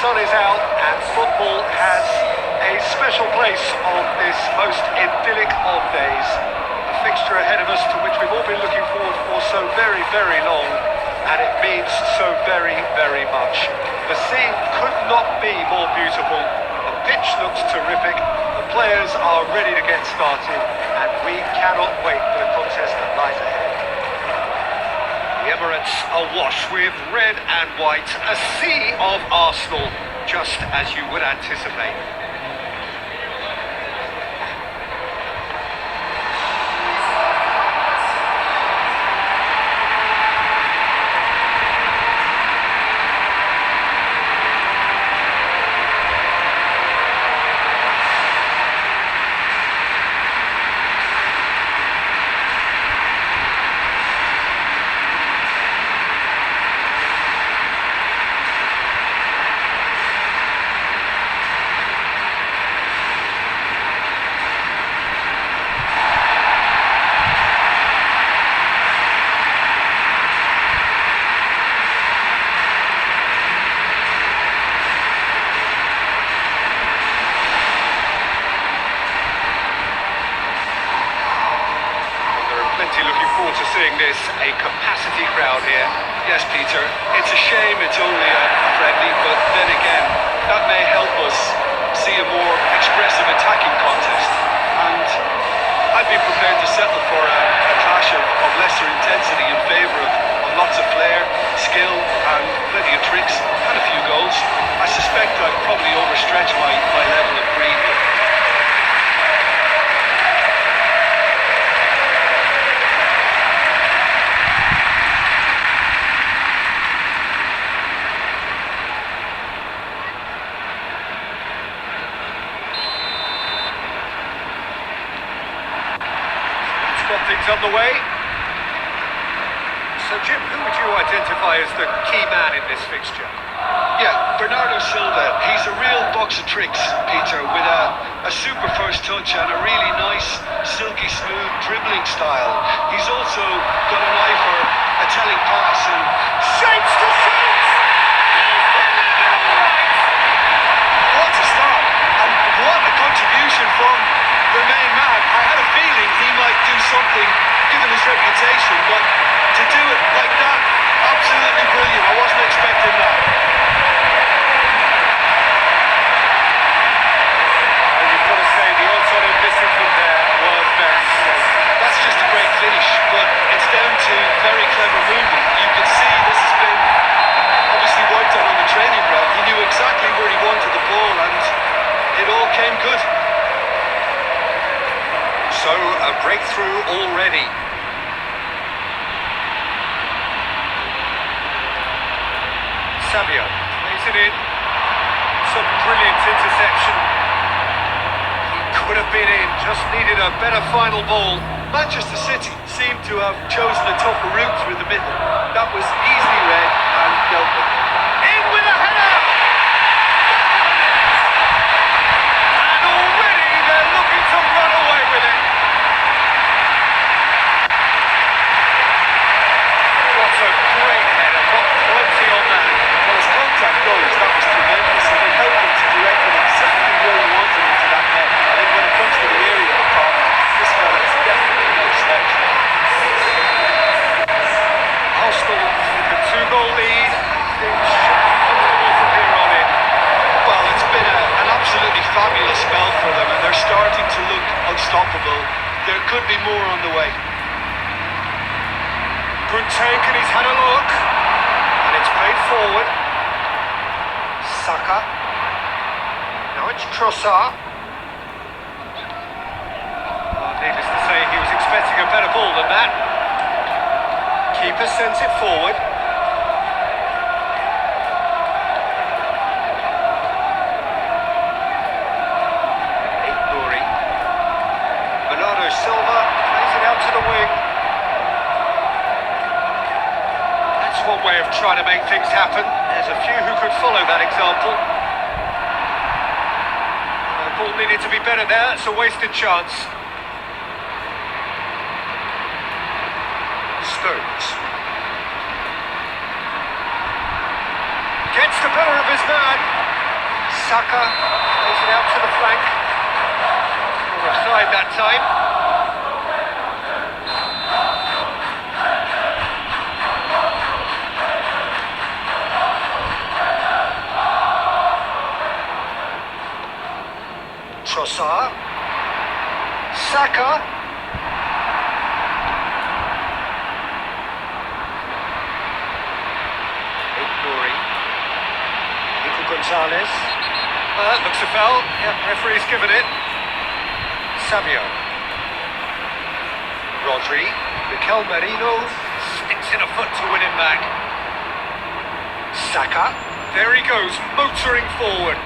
sun is out and football has a special place on this most idyllic of days. A fixture ahead of us to which we've all been looking forward for so very, very long, and it means so very, very much. The scene could not be more beautiful. The pitch looks terrific. The players are ready to get started, and we cannot wait for the contest that lies ahead. The Emirates awash with red and white, a sea of Arsenal, just as you would anticipate. Looking forward to seeing this, a capacity crowd here. Yes, Peter, it's a shame it's only a friendly, but then again, that may help us see a more expressive attacking contest. And I'd be prepared to settle for a clash of lesser intensity in favour of lots of flair, skill, and plenty of tricks, and a few goals. I suspect I'd probably overstretch my level of greed. Things on the way. So Jim, who would you identify as the key man in this fixture? Yeah, Bernardo Silva. He's a real box of tricks, Peter, with a super first touch and a really nice, silky smooth dribbling style. He's also got an eye for a telling pass and shapes to shapes! What a start! And what a contribution from the main man. I had a feeling he might do something given his reputation, but to do it like that, absolutely brilliant. I wasn't expecting that. You've got to say the odds on him missing from there were very slim. That's just a great finish, but it's down to very clever movement. You can see this has been obviously worked on the training ground. He knew exactly where he wanted the ball and it all came good. So, a breakthrough already. Savio plays it in. Some brilliant interception. He could have been in, just needed a better final ball. Manchester City seemed to have chosen a tougher route through the middle. That was easily read and dealt with. In with a header! And already they're looking to run away with it. What a great header, got plenty on that. Well, as contact goes, that was tremendous, and it helped him to direct it exactly where he wanted it to that net. I think when it comes to the area of the top, this fella is definitely no slouch. Arsenal with a 2-goal lead. Things should be comfortable from here on in. Well, it's been an absolutely fabulous spell for them, and they're starting to look unstoppable. There could be more on the way. Good take, and he's had a look. And it's played forward. Saka. Now it's Trossard. Needless to say, he was expecting a better ball than that. Keeper sends it forward. Ignoring. Bernardo Silva plays it out to the wing. That's one way of trying to make things happen. There's a few who could follow that example. The ball needed to be better there. It's a wasted chance. Stones. Gets the better of his man. Saka plays it out to the flank. Offside that time. Trossard. Saka. Gonzalez. Looks a foul. Yep, referee's given it. Savio. Rodri. Mikel Merino sticks in a foot to win him back. Saka. There he goes, motoring forward.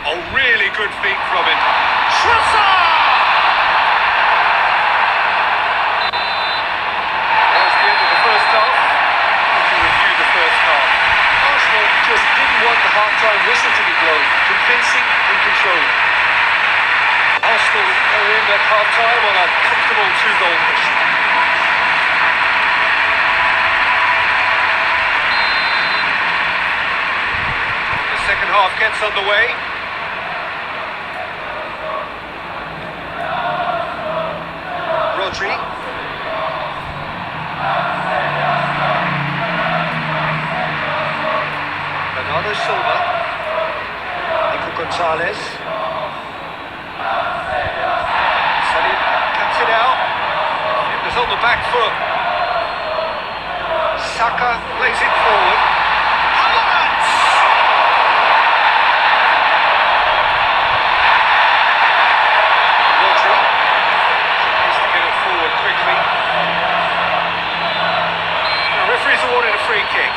Oh, really good feet from him. Trossard! That's the end of the first half. We can review the first half. Arsenal just didn't want the half-time whistle to be blown. Convincing and controlling. Arsenal are in at half-time on a comfortable 2-goal push. The second half gets underway. Rodri. Bernardo Silva. Nico Gonzalez. Salim cuts it out. It was on the back foot. Saka plays it forward. Havertz! Rodri needs to get it forward quickly. The referee's awarded a free kick.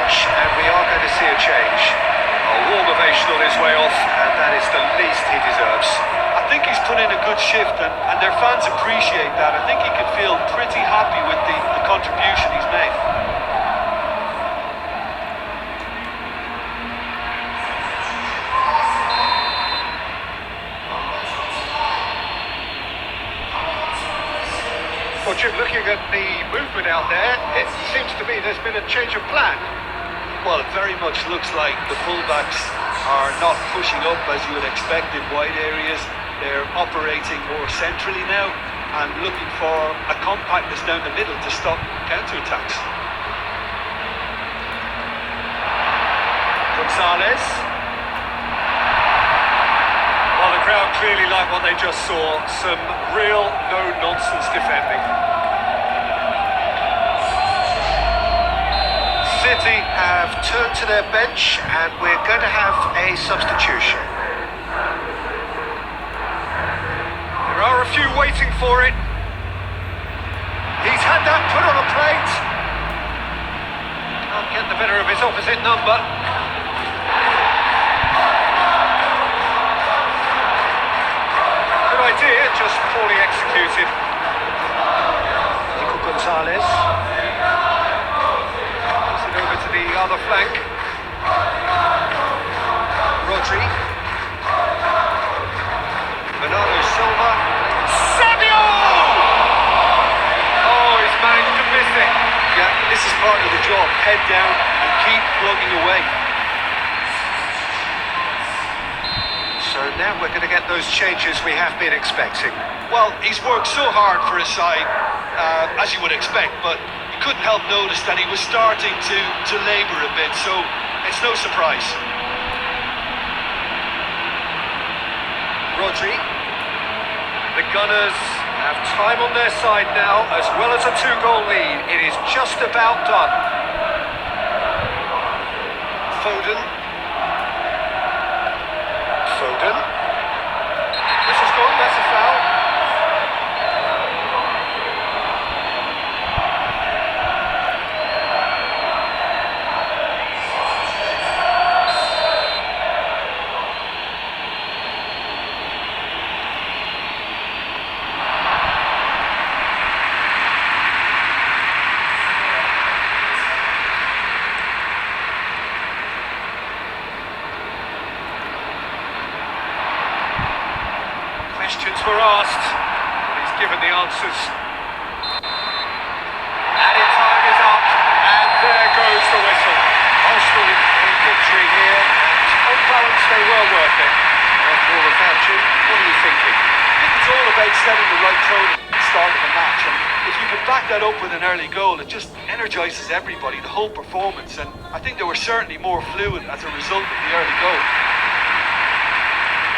And we are going to see a change. A warm ovation on his way off, and that is the least he deserves. I think he's put in a good shift, and their fans appreciate that. I think he can feel pretty happy with the contribution he's made. Well, Jim, looking at the movement out there, it seems to me there's been a change of plan. Well, it very much looks like the fullbacks are not pushing up as you would expect in wide areas. They're operating more centrally now and looking for a compactness down the middle to stop counter-attacks. Gonzalez. Well, the crowd clearly like what they just saw. Some real no-nonsense defending. City have turned to their bench and we're going to have a substitution. There are a few waiting for it. He's had that put on a plate. Can't get the better of his opposite number. Good idea, just poorly executed. Nico Gonzalez. Over to the other flank. Rodri. Bernardo Silva. Savio! Oh, he's managed to miss it. Yeah, this is part of the job. Head down and keep plugging away. So now we're going to get those changes we have been expecting. Well, he's worked so hard for his side, as you would expect, but couldn't help notice that he was starting to labour a bit, so it's no surprise. Rodri. The Gunners have time on their side now, as well as a 2-goal lead. It is just about done. Foden. This is gone, that's a foul. Questions were asked, and he's given the answers. Added time is up, and there goes the whistle. Arsenal in victory here, and on balance they were worth it. After all of that, Jim, what are you thinking? I think it's all about setting the right tone at the start of the match, and if you can back that up with an early goal, it just energises everybody, the whole performance, and I think they were certainly more fluid as a result of the early goal.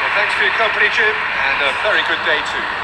Well, thanks for your company, Jim, and a very good day to you.